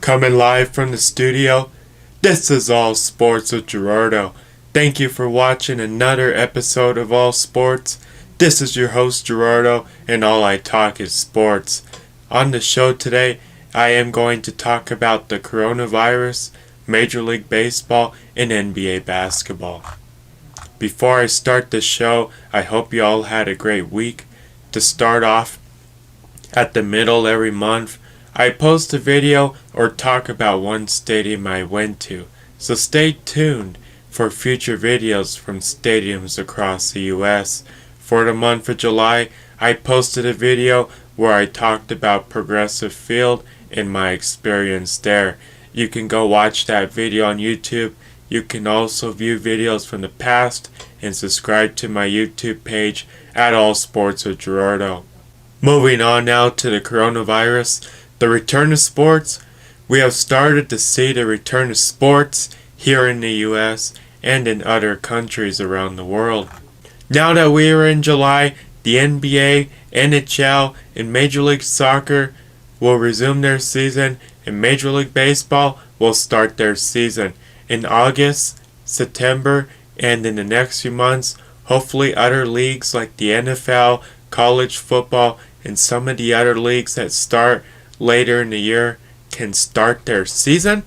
Coming live from the studio, this is All Sports with Gerardo. Thank you for watching another episode of All Sports. This is your host Gerardo, and all I talk is sports. On the show today, I am going to talk about the coronavirus, Major League Baseball, and NBA basketball. Before I start the show, I hope you all had a great week. To start off, at the middle every month, I post a video or talk about one stadium I went to, so stay tuned for future videos from stadiums across the US. For the month of July, I posted a video where I talked about Progressive Field and my experience there. You can go watch that video on YouTube. You can also view videos from the past and subscribe to my YouTube page at All Sports with Gerardo. Moving on now to the coronavirus, the return of sports. We have started to see the return of sports here in the US and in other countries around the world. Now that we are in July, the NBA, NHL, and Major League Soccer will resume their season, and Major League Baseball will start their season in August, September, and in the next few months. Hopefully other leagues like the NFL, college football, and some of the other leagues that start later in the year can start their season.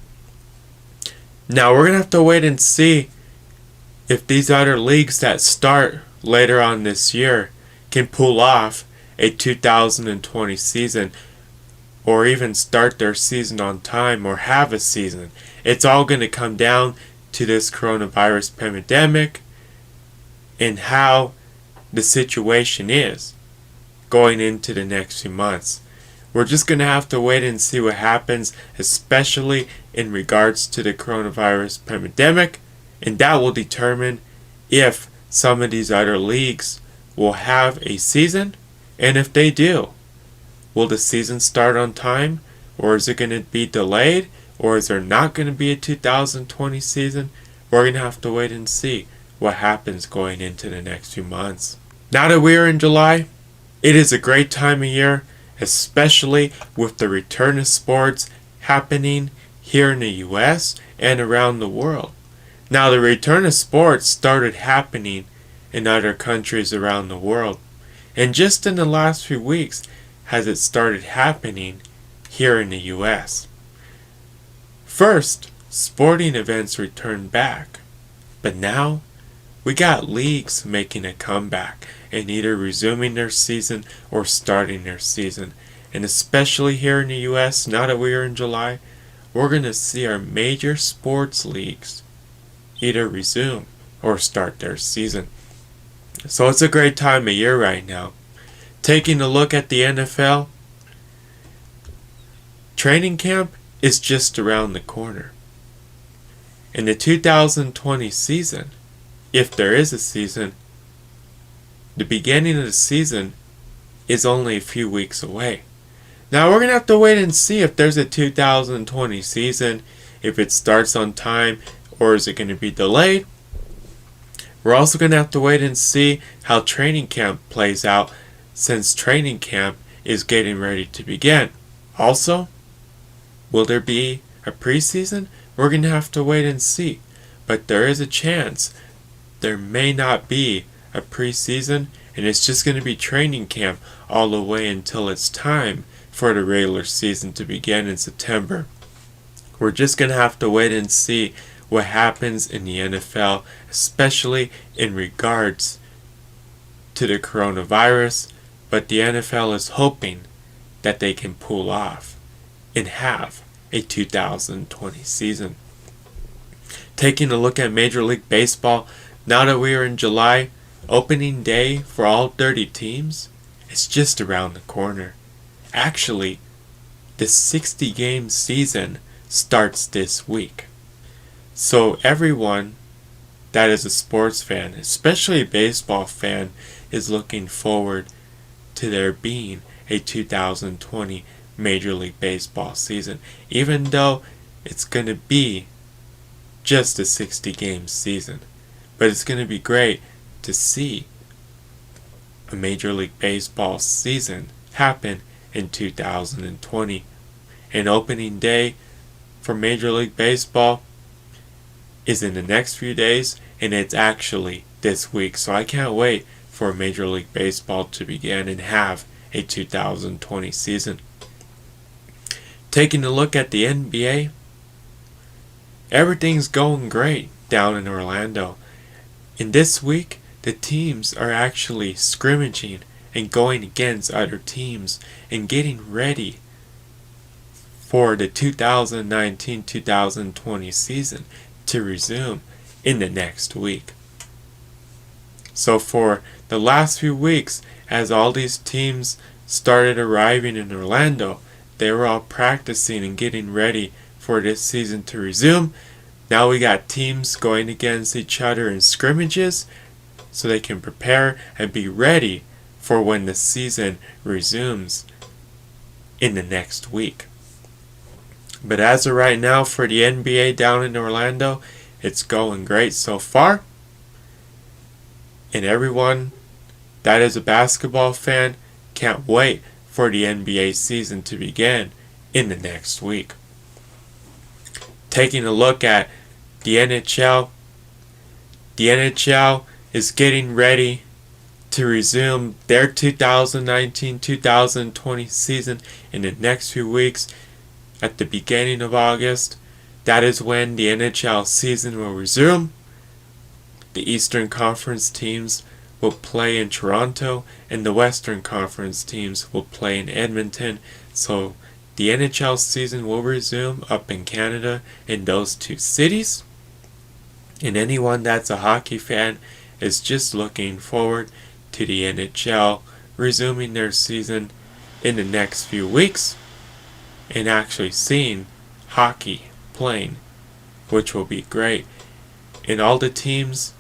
Now we're going to have to wait and see if these other leagues that start later on this year can pull off a 2020 season or even start their season on time or have a season. It's all going to come down to this coronavirus pandemic and how the situation is going into the next few months. We're just going to have to wait and see what happens, especially in regards to the coronavirus pandemic, and that will determine if some of these other leagues will have a season, and if they do, will the season start on time, or is it going to be delayed, or is there not going to be a 2020 season? We're going to have to wait and see what happens going into the next few months. Now that we are in July, it is a great time of year, especially with the return of sports happening here in the US and around the world. Now the return of sports started happening in other countries around the world, and just in the last few weeks has it started happening here in the US. First, sporting events returned back, but now we got leagues making a comeback and either resuming their season or starting their season. And especially here in the US, now that we are in July, we're going to see our major sports leagues either resume or start their season. So it's a great time of year right now. Taking a look at the NFL, training camp is just around the corner. In the 2020 season, if there is a season, the beginning of the season is only a few weeks away. Now we're going to have to wait and see if there's a 2020 season, if it starts on time, or is it going to be delayed. We're also going to have to wait and see how training camp plays out, since training camp is getting ready to begin. Also, will there be a preseason? We're going to have to wait and see. But there is a chance there may not be a preseason, and it's just going to be training camp all the way until it's time for the regular season to begin in September. We're just going to have to wait and see what happens in the NFL, especially in regards to the coronavirus, but the NFL is hoping that they can pull off and have a 2020 season. Taking a look at Major League Baseball, now that we are in July, opening day for all 30 teams is just around the corner. Actually, the 60-game season starts this week. So everyone that is a sports fan, especially a baseball fan, is looking forward to there being a 2020 Major League Baseball season, even though it's going to be just a 60-game season. But it's going to be great to see a Major League Baseball season happen in 2020. And opening day for Major League Baseball is in the next few days, and it's actually this week. So I can't wait for Major League Baseball to begin and have a 2020 season. Taking a look at the NBA, everything's going great down in Orlando. And this week, the teams are actually scrimmaging and going against other teams and getting ready for the 2019-2020 season to resume in the next week. So for the last few weeks, as all these teams started arriving in Orlando, they were all practicing and getting ready for this season to resume. Now we got teams going against each other in scrimmages so they can prepare and be ready for when the season resumes in the next week. But as of right now for the NBA down in Orlando, it's going great so far. And everyone that is a basketball fan can't wait for the NBA season to begin in the next week. Taking a look at the NHL is getting ready to resume their 2019-2020 season in the next few weeks. At the beginning of August, that is when the NHL season will resume. The Eastern Conference teams will play in Toronto, and the Western Conference teams will play in Edmonton. So the NHL season will resume up in Canada in those two cities. And anyone that's a hockey fan is just looking forward to the NHL resuming their season in the next few weeks and actually seeing hockey playing, which will be great. And all the teams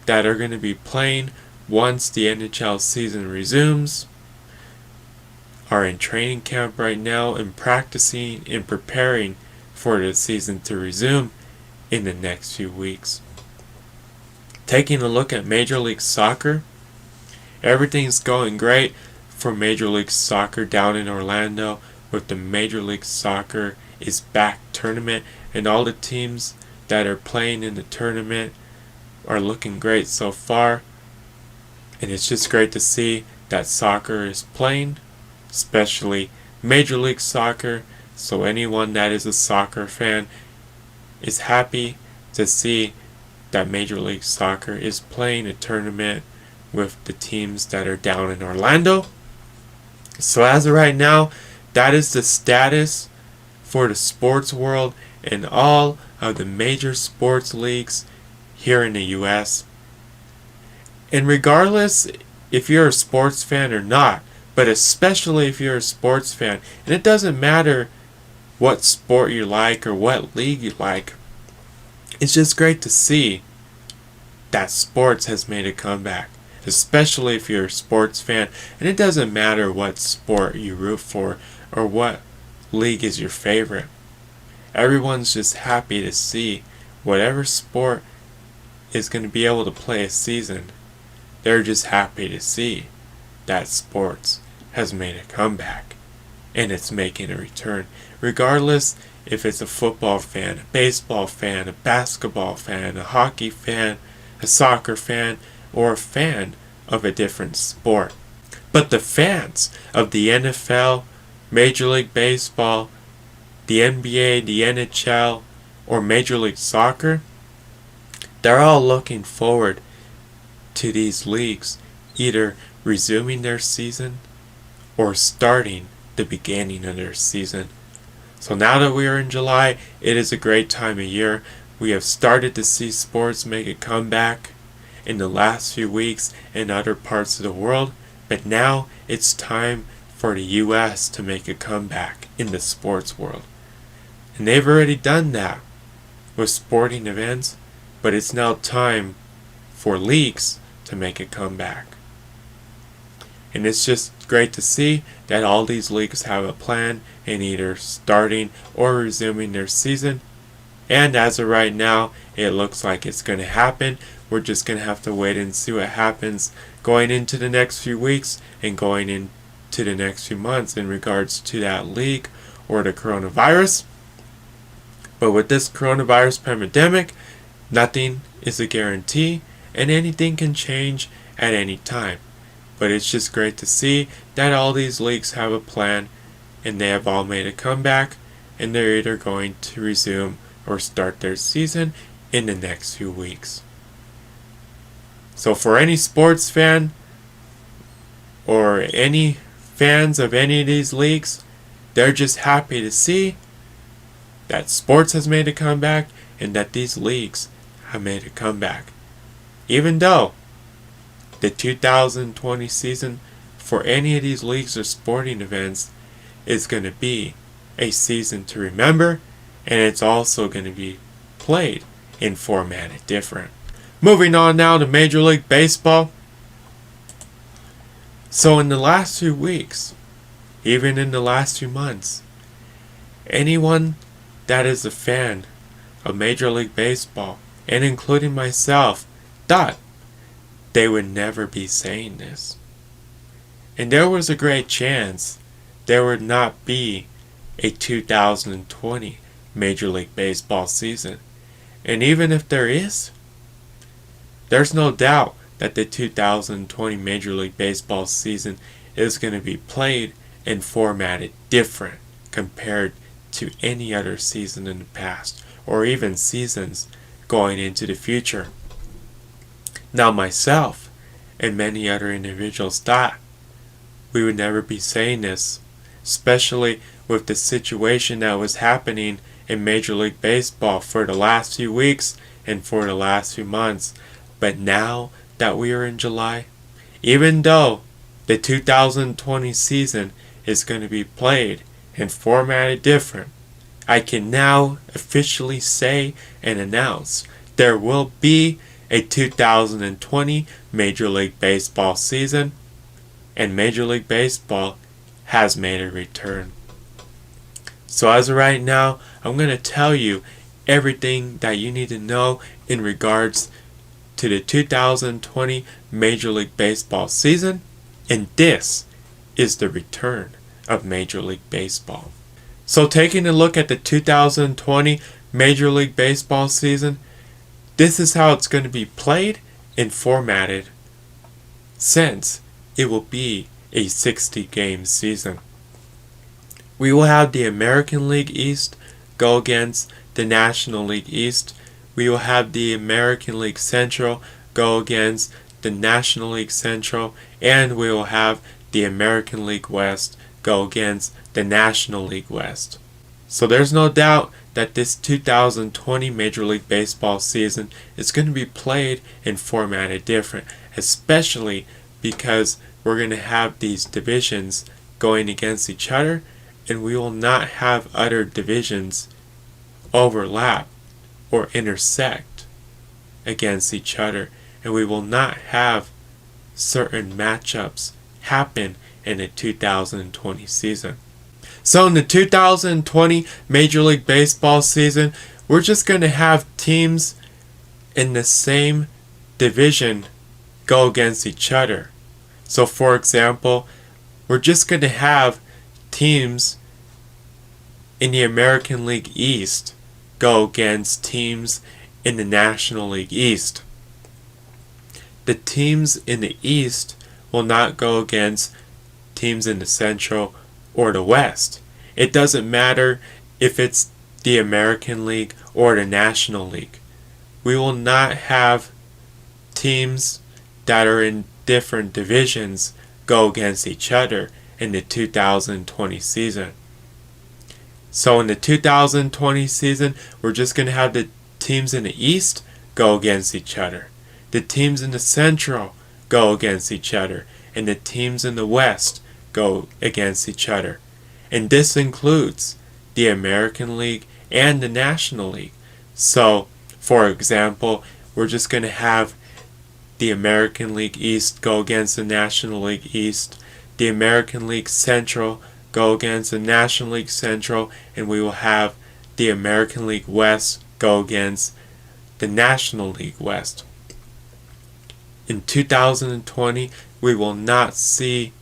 that are going to be playing once the NHL season resumes are in training camp right now and practicing and preparing for the season to resume in the next few weeks. Taking a look at Major League Soccer, everything's going great for Major League Soccer down in Orlando with the Major League Soccer is Back tournament, and all the teams that are playing in the tournament are looking great so far. And it's just great to see that soccer is playing, especially Major League Soccer. So anyone that is a soccer fan is happy to see that Major League Soccer is playing a tournament with the teams that are down in Orlando. So as of right now, that is the status for the sports world and all of the major sports leagues here in the US. And regardless if you're a sports fan or not, but especially if you're a sports fan, and it doesn't matter what sport you like or what league you like, it's just great to see that sports has made a comeback, especially if you're a sports fan. And it doesn't matter what sport you root for or what league is your favorite. Everyone's just happy to see whatever sport is going to be able to play a season. They're just happy to see that sports has made a comeback and it's making a return. Regardless if it's a football fan, a baseball fan, a basketball fan, a hockey fan, a soccer fan, or a fan of a different sport. But the fans of the NFL, Major League Baseball, the NBA, the NHL, or Major League Soccer, they're all looking forward to these leagues either resuming their season or starting the beginning of their season. So now that we are in July, it is a great time of year. We have started to see sports make a comeback in the last few weeks in other parts of the world, but now it's time for the US to make a comeback in the sports world. And they've already done that with sporting events, but it's now time for leagues to make a comeback. And it's just great to see that all these leagues have a plan in either starting or resuming their season. And as of right now, it looks like it's going to happen. We're just going to have to wait and see what happens going into the next few weeks and going into the next few months in regards to that league or the coronavirus. But with this coronavirus pandemic, nothing is a guarantee and anything can change at any time. But it's just great to see that all these leagues have a plan and they have all made a comeback and they're either going to resume or start their season in the next few weeks. So for any sports fan or any fans of any of these leagues, they're just happy to see that sports has made a comeback and that these leagues have made a comeback. Even though the 2020 season for any of these leagues or sporting events is going to be a season to remember, and it's also going to be played in formatted different. Moving on now to Major League Baseball. So in the last few weeks, even in the last few months, anyone that is a fan of Major League Baseball, and including myself, thought they would never be saying this. And there was a great chance there would not be a 2020 Major League Baseball season. And even if there is, there's no doubt that the 2020 Major League Baseball season is going to be played and formatted different compared to any other season in the past, or even seasons going into the future. Now myself and many other individuals thought we would never be saying this, especially with the situation that was happening in Major League Baseball for the last few weeks and for the last few months. But now that we are in July, even though the 2020 season is going to be played and formatted different, I can now officially say and announce there will be a 2020 Major League Baseball season, and Major League Baseball has made a return. So as of right now, I'm going to tell you everything that you need to know in regards to the 2020 Major League Baseball season, and this is the return of Major League Baseball. So taking a look at the 2020 Major League Baseball season, this is how it's going to be played and formatted, since it will be a 60-game season. We will have the American League East go against the National League East. We will have the American League Central go against the National League Central, and we will have the American League West go against the National League West. So there's no doubt that this 2020 Major League Baseball season is going to be played and formatted different, especially because we're going to have these divisions going against each other, and we will not have other divisions overlap or intersect against each other, and we will not have certain matchups happen in the 2020 season. So in the 2020 Major League Baseball season, we're just going to have teams in the same division go against each other. So for example, we're just going to have teams in the American League East go against teams in the National League East. The teams in the East will not go against teams in the Central or the West. It doesn't matter if it's the American League or the National League. We will not have teams that are in different divisions go against each other in the 2020 season. So in the 2020 season, we're just going to have the teams in the East go against each other. The teams in the Central go against each other. And the teams in the West go against each other. And this includes the American League and the National League. So, for example, we're just going to have the American League East go against the National League East, the American League Central go against the National League Central, and we will have the American League West go against the National League West. In 2020, we will not see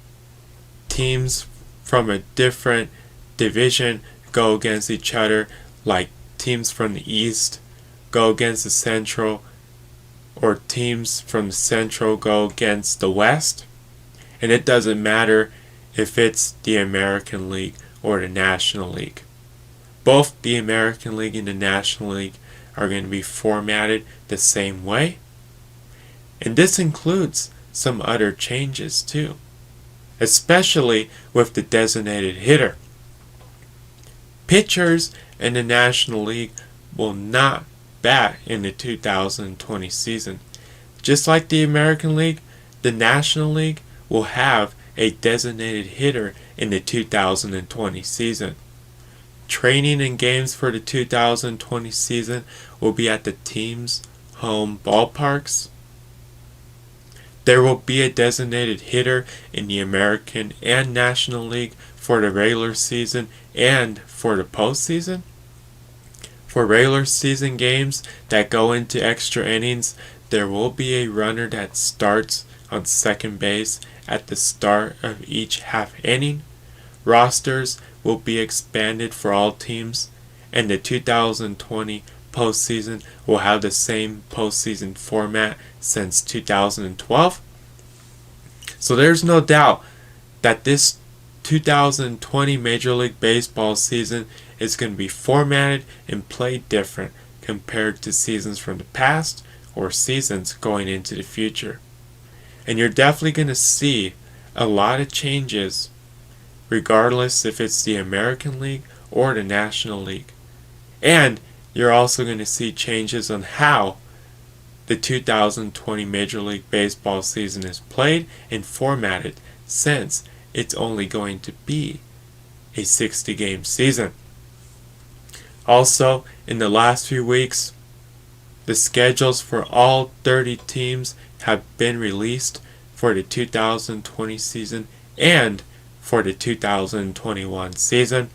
teams from a different division go against each other like teams from the East go against the Central, or teams from the Central go against the West. And it doesn't matter if it's the American League or the National League. Both the American League and the National League are going to be formatted the same way. And this includes some other changes too, especially with the designated hitter. Pitchers in the National League will not bat in the 2020 season. Just like the American League, the National League will have a designated hitter in the 2020 season. Training and games for the 2020 season will be at the team's home ballparks. There will be a designated hitter in the American and National League for the regular season and for the postseason. For regular season games that go into extra innings, there will be a runner that starts on second base at the start of each half inning. Rosters will be expanded for all teams, and the 2020 postseason will have the same postseason format since 2012. So there's no doubt that this 2020 Major League Baseball season is going to be formatted and played different compared to seasons from the past or seasons going into the future. And you're definitely going to see a lot of changes regardless if it's the American League or the National League. And you're also going to see changes on how the 2020 Major League Baseball season is played and formatted, since it's only going to be a 60-game season. Also, in the last few weeks, the schedules for all 30 teams have been released for the 2020 season and for the 2021 season.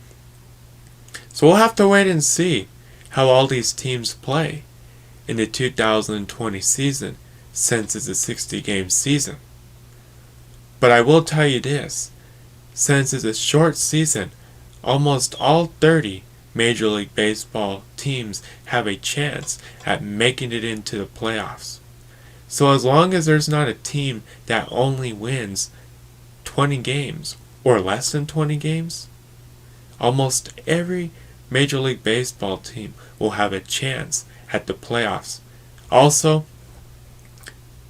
So we'll have to wait and see how all these teams play in the 2020 season, since it's a 60-game season. But I will tell you this, since it's a short season, almost all 30 Major League Baseball teams have a chance at making it into the playoffs. So as long as there's not a team that only wins 20 games or less than 20 games, almost every Major League Baseball team will have a chance at the playoffs. Also,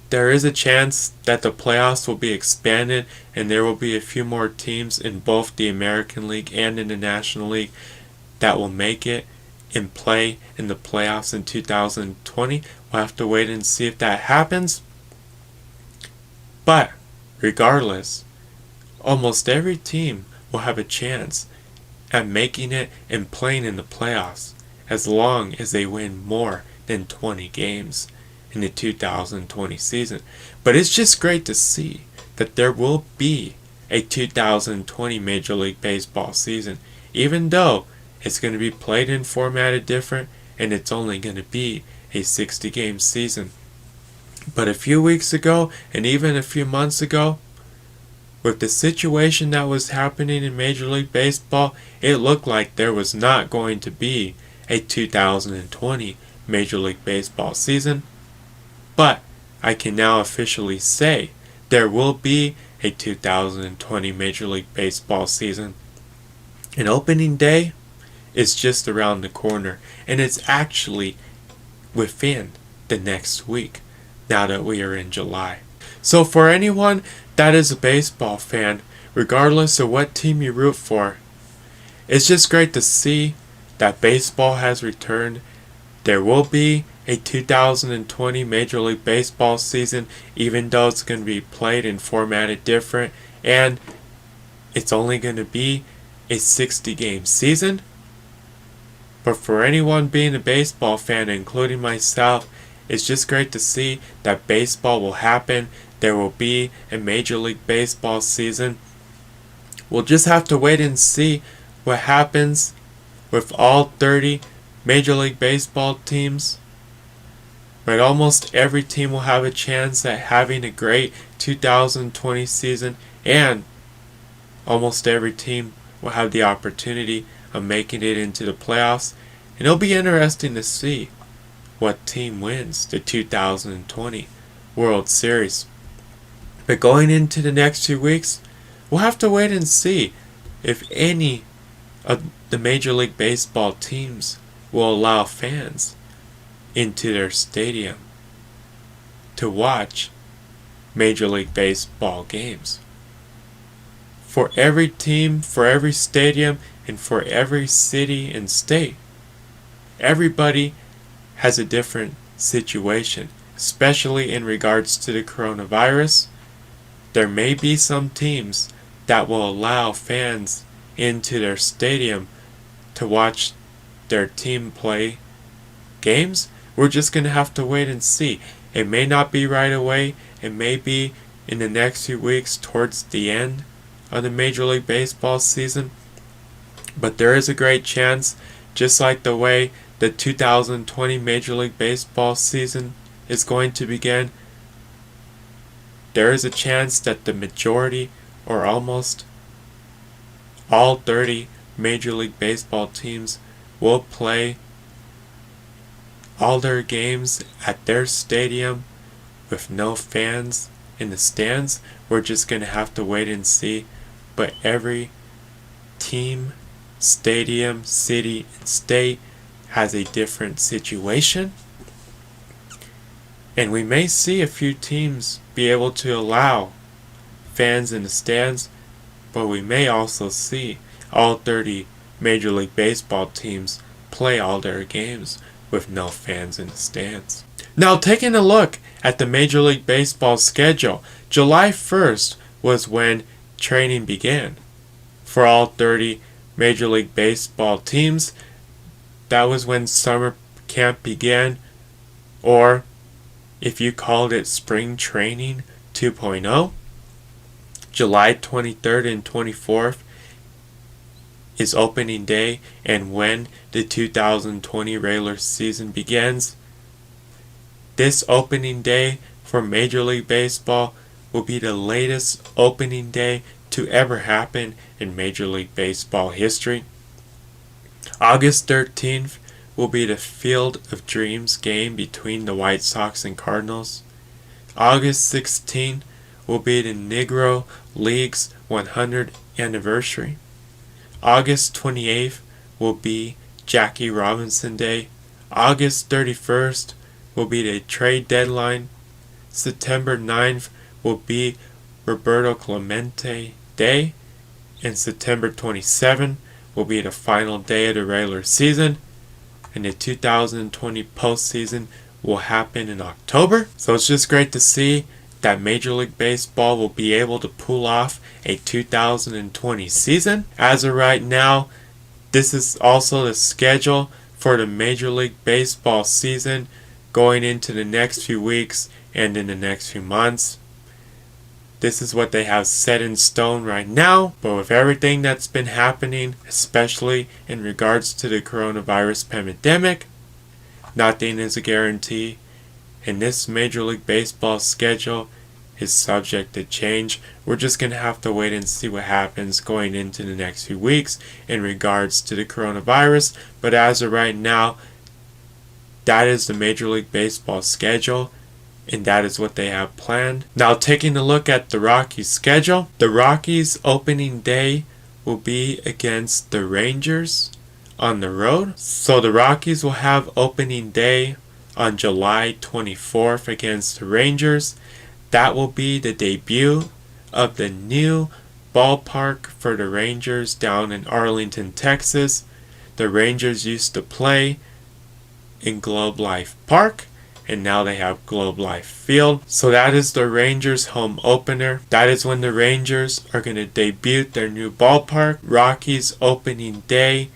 there is a chance that the playoffs will be expanded and there will be a few more teams in both the American League and in the National League that will make it and play in the playoffs in 2020. We'll have to wait and see if that happens. But regardless, almost every team will have a chance at making it and playing in the playoffs as long as they win more than 20 games in the 2020 season. But it's just great to see that there will be a 2020 Major League Baseball season, even though it's going to be played and formatted different, and it's only going to be a 60-game season. But a few weeks ago, and even a few months ago, with the situation that was happening in Major League Baseball, it looked like there was not going to be a 2020 Major League Baseball season. But I can now officially say there will be a 2020 Major League Baseball season. And opening day is just around the corner, and it's actually within the next week, now that we are in July. So for anyone that is a baseball fan, regardless of what team you root for, it's just great to see that baseball has returned. There will be a 2020 Major League Baseball season, even though it's going to be played and formatted different, and it's only going to be a 60-game season. But for anyone being a baseball fan, including myself, it's just great to see that baseball will happen. There will be a Major League Baseball season. We'll just have to wait and see what happens with all 30 Major League Baseball teams. But almost every team will have a chance at having a great 2020 season, and almost every team will have the opportunity of making it into the playoffs. And it'll be interesting to see what team wins the 2020 World Series. But going into the next 2 weeks, we'll have to wait and see if any of the Major League Baseball teams will allow fans into their stadium to watch Major League Baseball games. For every team, for every stadium, and for every city and state, everybody has a different situation, especially in regards to the coronavirus. There may be some teams that will allow fans into their stadium to watch their team play games. We're just going to have to wait and see. It may not be right away. It may be in the next few weeks towards the end of the Major League Baseball season. But there is a great chance, just like the way the 2020 Major League Baseball season is going to begin, there is a chance that the majority or almost all 30 Major League Baseball teams will play all their games at their stadium with no fans in the stands. We're just going to have to wait and see. But every team, stadium, city, and state has a different situation. And we may see a few teams be able to allow fans in the stands, but we may also see all 30 Major League Baseball teams play all their games with no fans in the stands. Now, taking a look at the Major League Baseball schedule, July 1st was when training began for all 30 Major League Baseball teams. That was when summer camp began, or if you called it spring training 2.0. July 23rd and 24th is opening day and when the 2020 regular season begins. This opening day for Major League Baseball will be the latest opening day to ever happen in Major League Baseball history. August 13th will be the Field of Dreams game between the White Sox and Cardinals. August 16th will be the Negro League's 100th anniversary. August 28th will be Jackie Robinson Day. August 31st will be the trade deadline. September 9th will be Roberto Clemente Day. And September 27th will be the final day of the regular season. And the 2020 postseason will happen in October. So it's just great to see that Major League Baseball will be able to pull off a 2020 season. As of right now, this is also the schedule for the Major League Baseball season going into the next few weeks and in the next few months. This is what they have set in stone right now, but with everything that's been happening, especially in regards to the coronavirus pandemic, nothing is a guarantee, and this Major League Baseball schedule is subject to change. We're just going to have to wait and see what happens going into the next few weeks in regards to the coronavirus, but as of right now, that is the Major League Baseball schedule, and that is what they have planned. Now, taking a look at the Rockies' schedule, the Rockies' opening day will be against the Rangers on the road. So the Rockies will have opening day on July 24th against the Rangers. That will be the debut of the new ballpark for the Rangers down in Arlington, Texas. The Rangers used to play in Globe Life Park, and now they have Globe Life Field. So that is the Rangers home opener. That is when the Rangers are going to debut their new ballpark. Rockies opening day,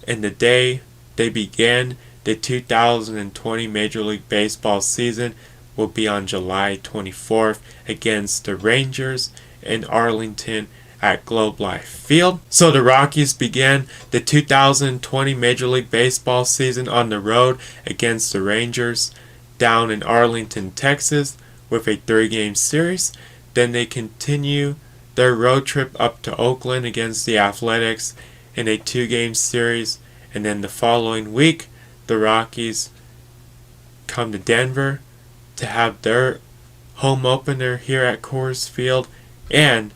and the day they begin the 2020 Major League Baseball season will be on July 24th against the Rangers in Arlington at Globe Life Field. So the Rockies began the 2020 Major League Baseball season on the road against the Rangers down in Arlington, Texas with a 3-game series. Then they continue their road trip up to Oakland against the Athletics in a 2-game series. And then the following week, the Rockies come to Denver to have their home opener here at Coors Field and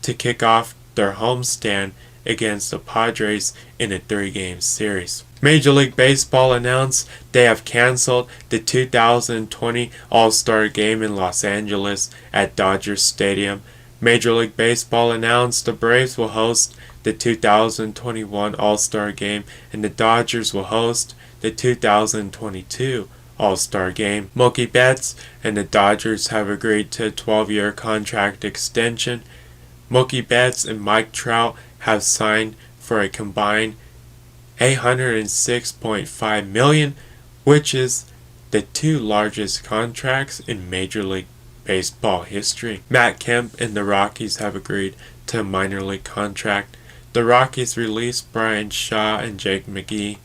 to kick off their homestand against the Padres in a 3-game series. Major League Baseball announced they have canceled the 2020 All-Star Game in Los Angeles at Dodger Stadium. Major League Baseball announced the Braves will host the 2021 All-Star Game and the Dodgers will host the 2022 All-Star Game. Mookie Betts and the Dodgers have agreed to a 12-year contract extension. Mookie Betts and Mike Trout have signed for a combined $806.5 million, which is the 2 largest contracts in Major League Baseball history. Matt Kemp and the Rockies have agreed to a minor league contract. The Rockies released Brian Shaw and Jake McGee.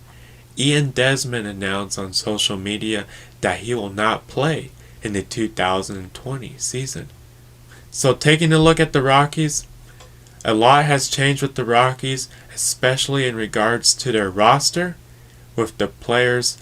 Ian Desmond announced on social media that he will not play in the 2020 season. So taking a look at the Rockies, a lot has changed with the Rockies, especially in regards to their roster, with the players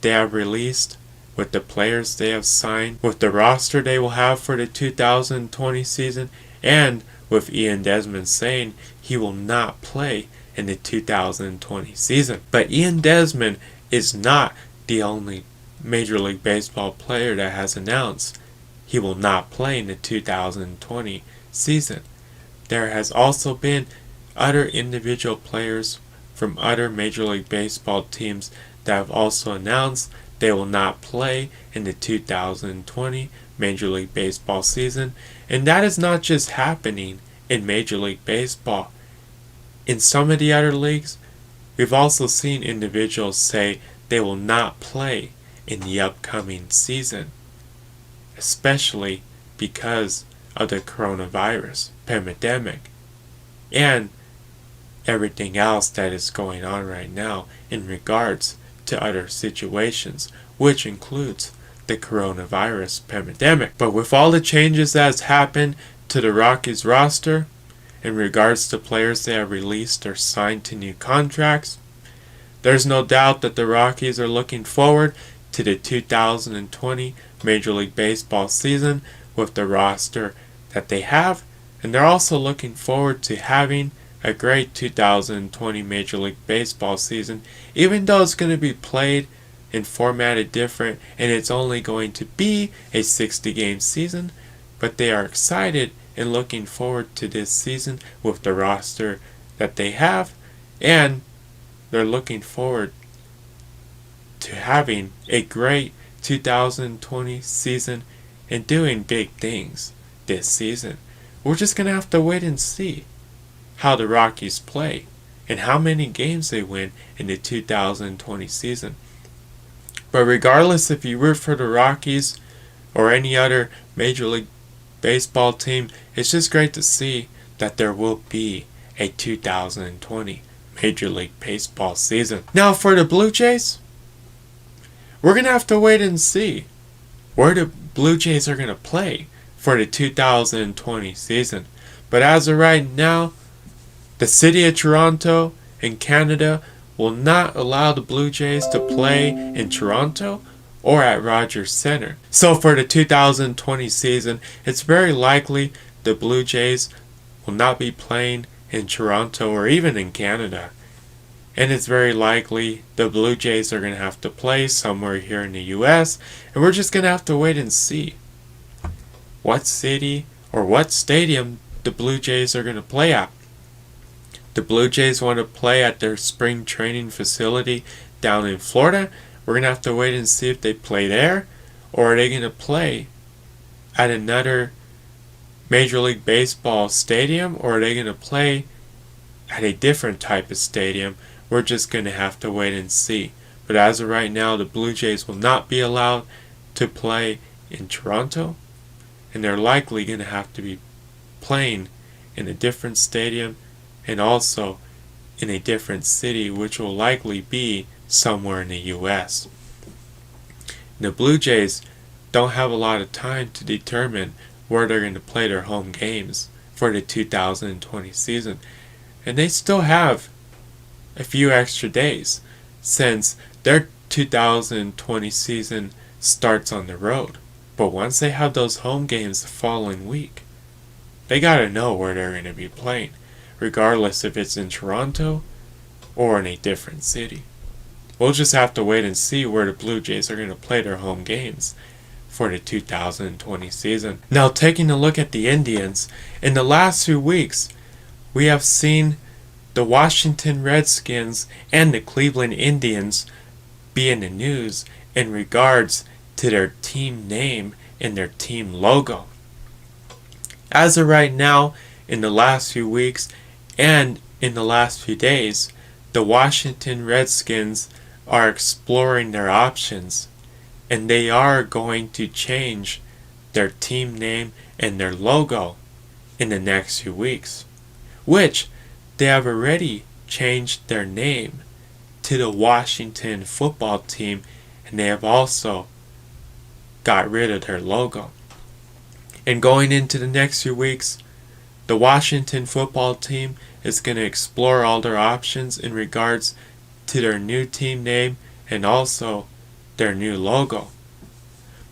they have released, with the players they have signed, with the roster they will have for the 2020 season, and with Ian Desmond saying he will not play in the 2020 season. But Ian Desmond is not the only Major League Baseball player that has announced he will not play in the 2020 season. There has also been other individual players from other Major League Baseball teams that have also announced they will not play in the 2020 Major League Baseball season. And that is not just happening in Major League Baseball. In some of the other leagues, we've also seen individuals say they will not play in the upcoming season, especially because of the coronavirus pandemic and everything else that is going on right now in regards to other situations, which includes the coronavirus pandemic. But with all the changes that has happened to the Rockies roster in regards to players they have released or signed to new contracts, there's no doubt that the Rockies are looking forward to the 2020 Major League Baseball season with the roster that they have, and they're also looking forward to having a great 2020 Major League Baseball season, even though it's going to be played and formatted different and it's only going to be a 60-game season. But they are excited and looking forward to this season with the roster that they have, and they're looking forward to having a great 2020 season and doing big things this season. We're just going to have to wait and see how the Rockies play and how many games they win in the 2020 season. But regardless if you root for the Rockies or any other Major League Baseball team, it's just great to see that there will be a 2020 Major League Baseball season. Now for the Blue Jays, we're going to have to wait and see where the Blue Jays are going to play for the 2020 season. But as of right now, the city of Toronto in Canada will not allow the Blue Jays to play in Toronto or at Rogers Centre. So for the 2020 season, it's very likely the Blue Jays will not be playing in Toronto or even in Canada. And it's very likely the Blue Jays are going to have to play somewhere here in the US, and we're just going to have to wait and see what city or what stadium the Blue Jays are going to play at. The Blue Jays want to play at their spring training facility down in Florida. We're going to have to wait and see if they play there, or are they going to play at another Major League Baseball stadium, or are they going to play at a different type of stadium? We're just going to have to wait and see. But as of right now, the Blue Jays will not be allowed to play in Toronto, and they're likely going to have to be playing in a different stadium and also in a different city, which will likely be somewhere in the US. The Blue Jays don't have a lot of time to determine where they're going to play their home games for the 2020 season. And they still have a few extra days since their 2020 season starts on the road. But once they have those home games the following week, they gotta know where they're gonna be playing, regardless if it's in Toronto or in a different city. We'll just have to wait and see where the Blue Jays are gonna play their home games for the 2020 season. Now, taking a look at the Indians, in the last 2 weeks, we have seen the Washington Redskins and the Cleveland Indians be in the news in regards to their team name and their team logo. As of right now, in the last few weeks and in the last few days, the Washington Redskins are exploring their options, and they are going to change their team name and their logo in the next few weeks, which they have already changed their name to the Washington football team, and they have also got rid of their logo. And going into the next few weeks, the Washington football team is going to explore all their options in regards to their new team name and also their new logo.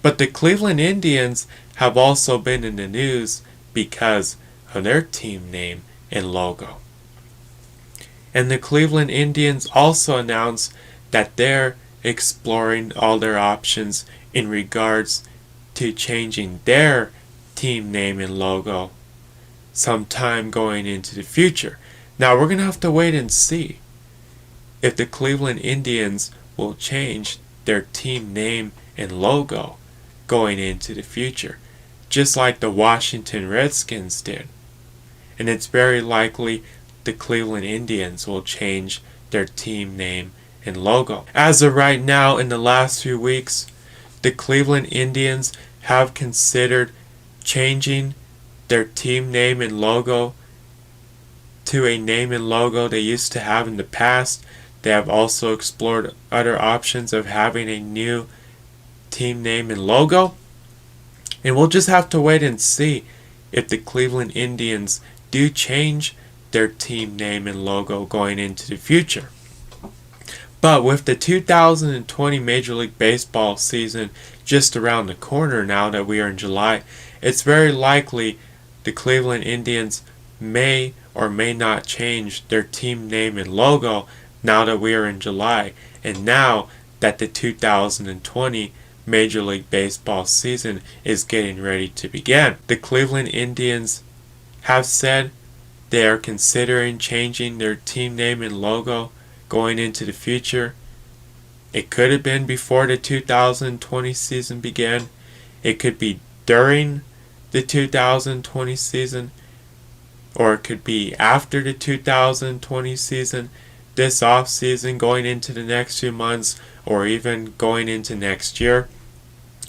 But the Cleveland Indians have also been in the news because of their team name and logo. And the Cleveland Indians also announced that they're exploring all their options in regards to changing their team name and logo sometime going into the future. Now we're going to have to wait and see if the Cleveland Indians will change their team name and logo going into the future, just like the Washington Redskins did. And it's very likely the Cleveland Indians will change their team name and logo. As of right now, in the last few weeks, the Cleveland Indians have considered changing their team name and logo to a name and logo they used to have in the past. They have also explored other options of having a new team name and logo. And we'll just have to wait and see if the Cleveland Indians do change their team name and logo going into the future. But with the 2020 Major League Baseball season just around the corner now that we are in July, it's very likely the Cleveland Indians may or may not change their team name and logo now that we are in July, and now that the 2020 Major League Baseball season is getting ready to begin. The Cleveland Indians have said they are considering changing their team name and logo going into the future. It could have been before the 2020 season began. It could be during the 2020 season, or it could be after the 2020 season, this off season going into the next few months, or even going into next year.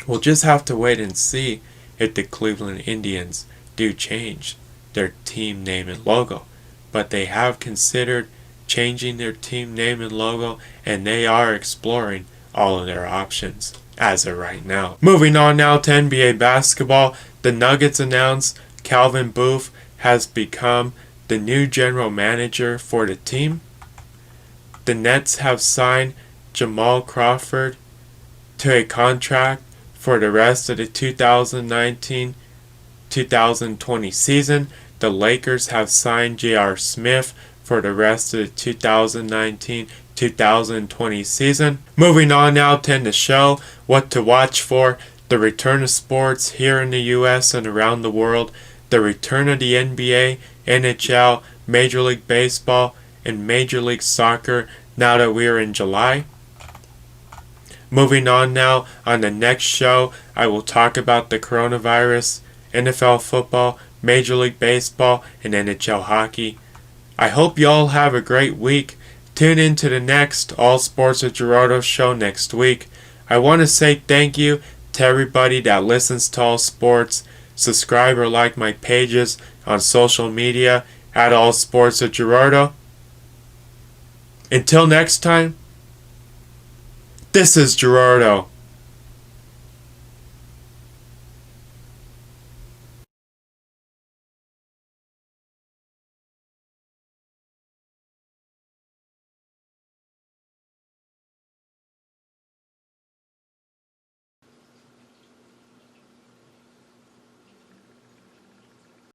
We'll just have to wait and see if the Cleveland Indians do change their team name and logo. But they have considered changing their team name and logo, and they are exploring all of their options as of right now. Moving on now to NBA basketball, the Nuggets announced Calvin Booth has become the new general manager for the team. The Nets have signed Jamal Crawford to a contract for the rest of the 2019-2020 season. The Lakers have signed J.R. Smith for the rest of the 2019-2020 season. Moving on now to end the show, what to watch for, the return of sports here in the US and around the world, the return of the NBA, NHL, Major League Baseball, and Major League Soccer now that we are in July. Moving on now, on the next show, I will talk about the coronavirus, NFL football, Major League Baseball, and NHL hockey. I hope you all have a great week. Tune in to the next All Sports with Gerardo show next week. I want to say thank you to everybody that listens to All Sports. Subscribe or like my pages on social media at All Sports with Gerardo. Until next time, this is Gerardo.